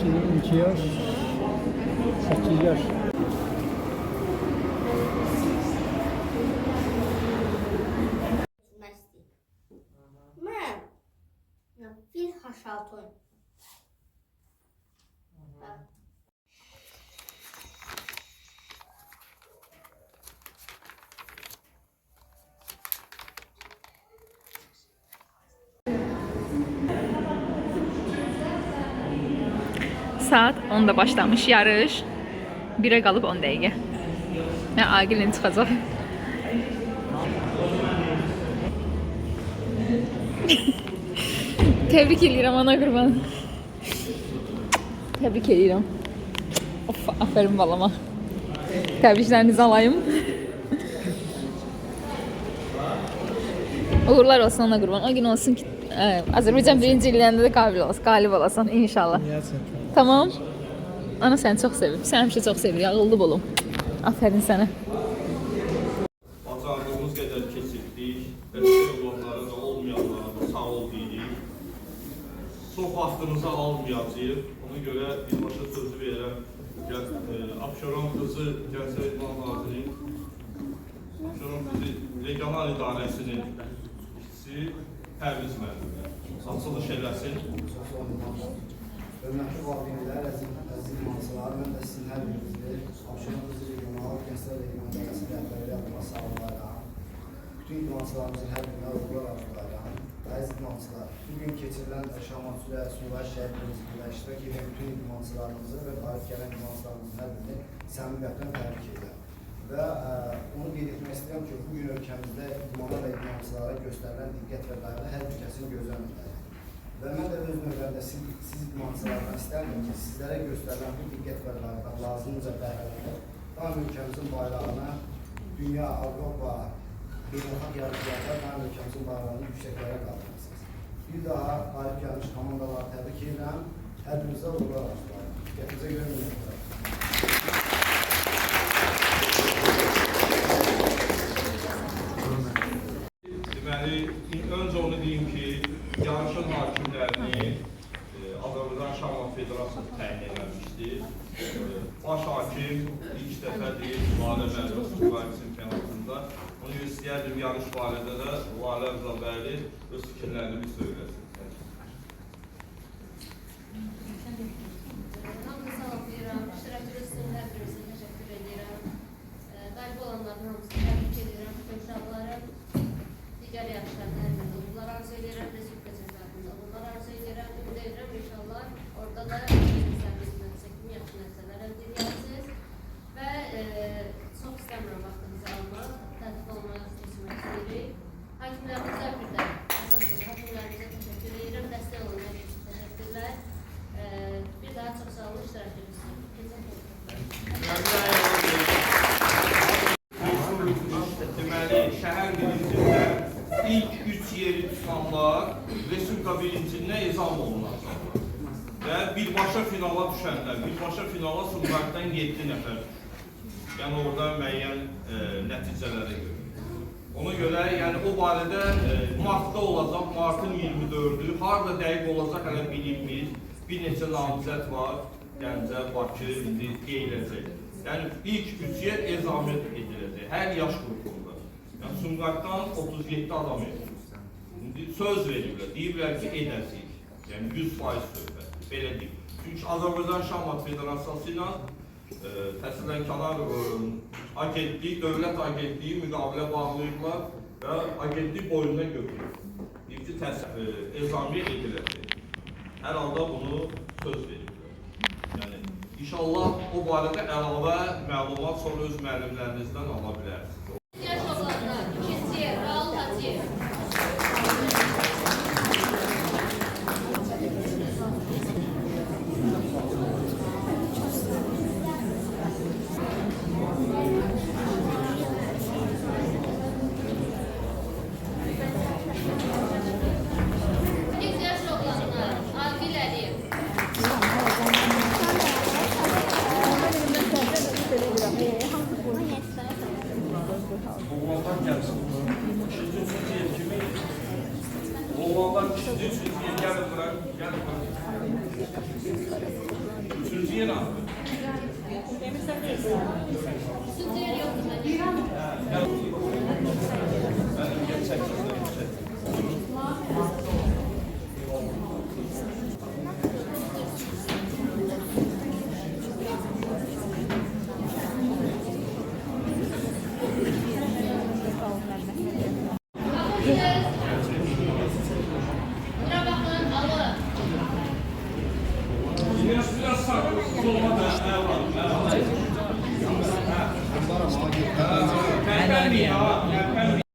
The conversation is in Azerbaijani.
12 yaş, 8 yaş. Fil haşaltı oyun. Saat 10'da başlamış yarış. 1'e qalıb 10 dəqiqə. Agilin çıxacaq. Təbrik edirəm ana qurban. Təbrik edirəm. Of, aferin balama. Təbriklərinizi alayım. Uğurlar olsun ana qurban. O gün olsun ki, Azərbaycan birinci illərində də qalib olasan inşallah. Tamam. Ana səni çox sevib. Sən həmişə çox sevir. Ağıllı olum. Aferin sənə. Bacardığımız qədər keçirdik. Bəli olanlara da olmayanlara da sağ ol deyirik. Çox vaxtınızı almayacağıq. Ona görə birbaşa sözü verəm. Abşeron qızı Gənclər İdman Naziri, Abşeron qızı Regional İdarəsinin işçisi Pərviz müəllimə. Açılış eləsin. Hörmətli valideynlər, əziz idmançılar, mən də sizin hər birinizi Abşeron qızı Regional Gənclər İdman İdarəsi rəhbəri adına sağlayıram. Bütün idmançılarımızın hər birinə uğurlar arzulayıram. Əziz idmançılar, bugün keçirilən Şamançı və Suvay şəhidimizlə iştirak edən bütün idmançılarımızı və qalib gələn idmançılarımızın hər birini səmimiyyətlə təbrik edirəm. Və onu qeyd etmək istəyirəm ki, bugün ölkəmizdə idmana və idmançılara göstərilən diqqət və qayğı hər bir kəsin gözləməkdir. Və mən də öz növbərdə siz idmançılardan istərdim ki, sizlərə göstərilən bu diqqət və qayğıdan lazımca bəhrələnib, daim ölkəmizin bayrağına dünya, Avropa, beynəlxalq yarışlarda daim ölkəmizin bayrağını yüksəklərə qaldırırsınız. Bir daha qalib gəlmiş komandaları təbrik edirəm, hər birinizə uğurlar arzulayıram. Diqqətinizə görə minnətdarım. Deməli, öncə onu deyim ki, yarışın hakimlərini Azərbaycan Şahmat Federasiyası təyin edilmişdir. Baş hakim ilk dəfədir Lalə Mərvə Suvay çempionatında. Onu istəyərdim yarış barədə də Lalə Rızabəyli öz fikirlərini bir söyləsin. Hamıza salamlayıram, iştirakçı sizin hər birinizə təşəkkür edirəm. Qalib olanların hamısını təbrik edirəm, uşaqlarım. Digər yarışlarda hər birində uğurlar arzu edirəm, Respublika çempionatında uğurlar arzu edirəm. Ümid edirəm inşallah orada da sərbəstlə çəkim yaxşı nəticələr əldə edəcəksiniz. Və çox istəmirəm vaxtınızı almaq, tətbiq olmağa seçmək istəyirik. Hakimlərimizə bir də əsaslı hakimlərimizə təşəkkür edirəm, dəstək olunmaq üçün təşəkkürlər. Bir daha çox sağ olun, iştirak edirsiniz. Deməli, şəhər birincində ilk 3 yeri tutanlar Respublika birincində ezam olunacaqlar. Və birbaşa finala düşənlər, birbaşa finala Sumqayıtdan 7 nəfər düşür. Yəni orada müəyyən nəticələrə görə. Ona görə, yəni o barədə martda olacaq, martın 24-ü, harada dəqiq olacaq hələ bilinmir. Bir neçə namizəd var, Gəncə, Bakı, indi qeyləcək. Yəni ilk 3 yer ezamiyyət ediləcək, hər yaş qrupunda. Yəni Sumqayıtdan 37 adam edir. İndi söz veriblər, deyiblər ki, edəcəyik. Yəni 100% söhbət, belə deyib. Çünki Azərbaycan Şahmat Federasiyası ilə təhsillənkənar agentlik, dövlət agentliyi müqavilə bağlayıblar və agentlik boyundan götürür. Deyib ki, ezamiyə ediləcək. Hər halda bunu söz veriblər. Yəni, inşallah o barədə əlavə məlumat sonra öz müəllimlərinizdən ala bilərsiniz. Yaş olanlar, ikinci yer, Raul Hacıyev. Bura baxın, alın. Biraz sarsız olmadı. Tərpənməyin ha.